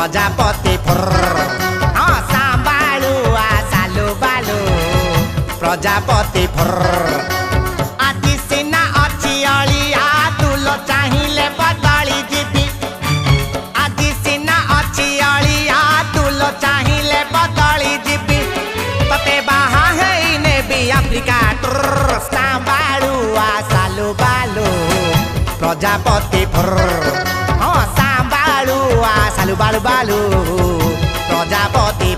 प्रजापति हाँ सांबालू सालू बालू प्रजापति आदि सिना अच्छी अलिया तुल चाहिए बदली जीवी आदि सिना अच्छी अलिया तुल चाहिए बदली जीवी तते बाहा है नेबी अफ्रिका सांबालू सालू बालू प्रजापति हाँ सांबालू सालू बालू बालू प्रजापति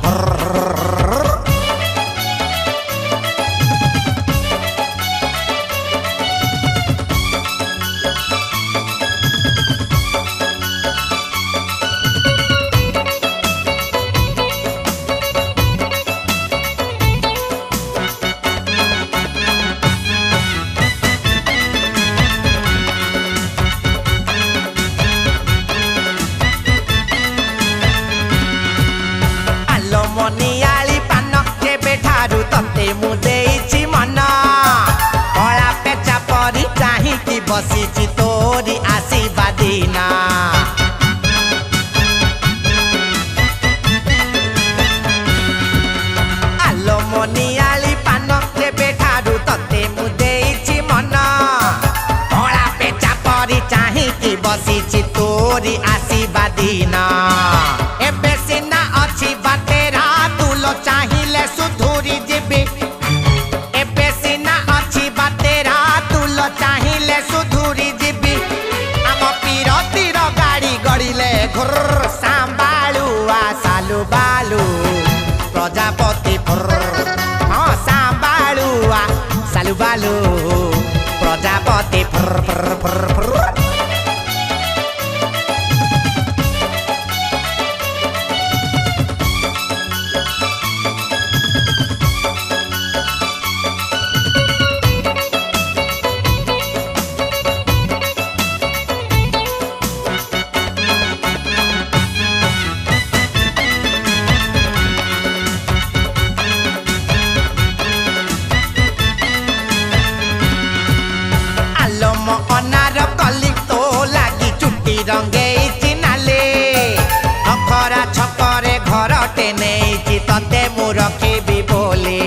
मनियाली पान केबे ठारू तते मु देइछि मन कला पेचा परी चाही कि बसिछि तोरी आशीर्वादीना आलो मनियाली पान केबे ठारू तते मु देइछि मन कला पेचा परी चाही कि बसिछि तोरी आशीर्वादीना एबे सिना अछि बाटे चाहिए सुधुरी जीवी एबे सिना अच्छी बातेरा तुल चाहिए सुधुरी जीवी आम पीरतीर गाड़ी गड़िले घुर सांबालू सालू बालू प्रजापति हाँ सांबालू सालू बालू प्रजापति अनार कली तो लगी चुट्टी रंगे चिनाले अखरा छकरे घर टेने तते मु रखी बोले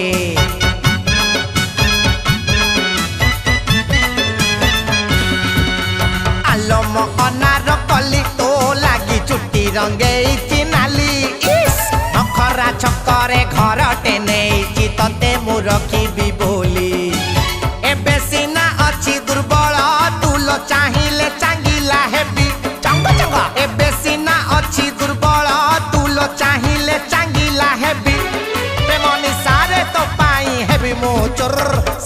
आलम अनार कली तो लगी चुट्टी रंगे चिनाली अखरा छकरे घर टेने तते मु रखी बोली एबे सिना अच्छी दुर्बल तुल चाहिए चांगिला हेबी चंगा चंगा एबे सिना अच्छी दुर्बल तुल चाहिए चांगिला हेबी प्रेम निसारे तो पाई हेबी मोचर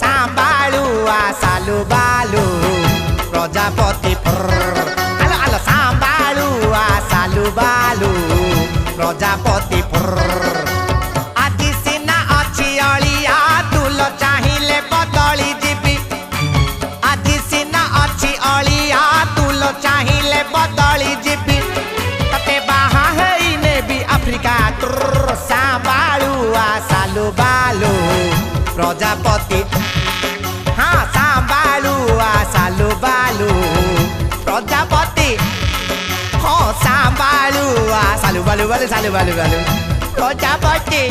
सांबालू सालू बालू प्रजापति आलो आलो सांबालू सालू बालू प्रजापति आदि सिना अच्छी अलिया तुल चाहिए बदली जीवी आदि सिना अच्छी अलिया तुल चाहिए बदली जीवी तते बाहा है नेबी अफ्रिका सांबालू सालू बालू प्रजापति हाँ सांबालू सालू बालू प्रजापति हाँ सांबालू सालू बालू बालू सालू बालू बालू प्रजापति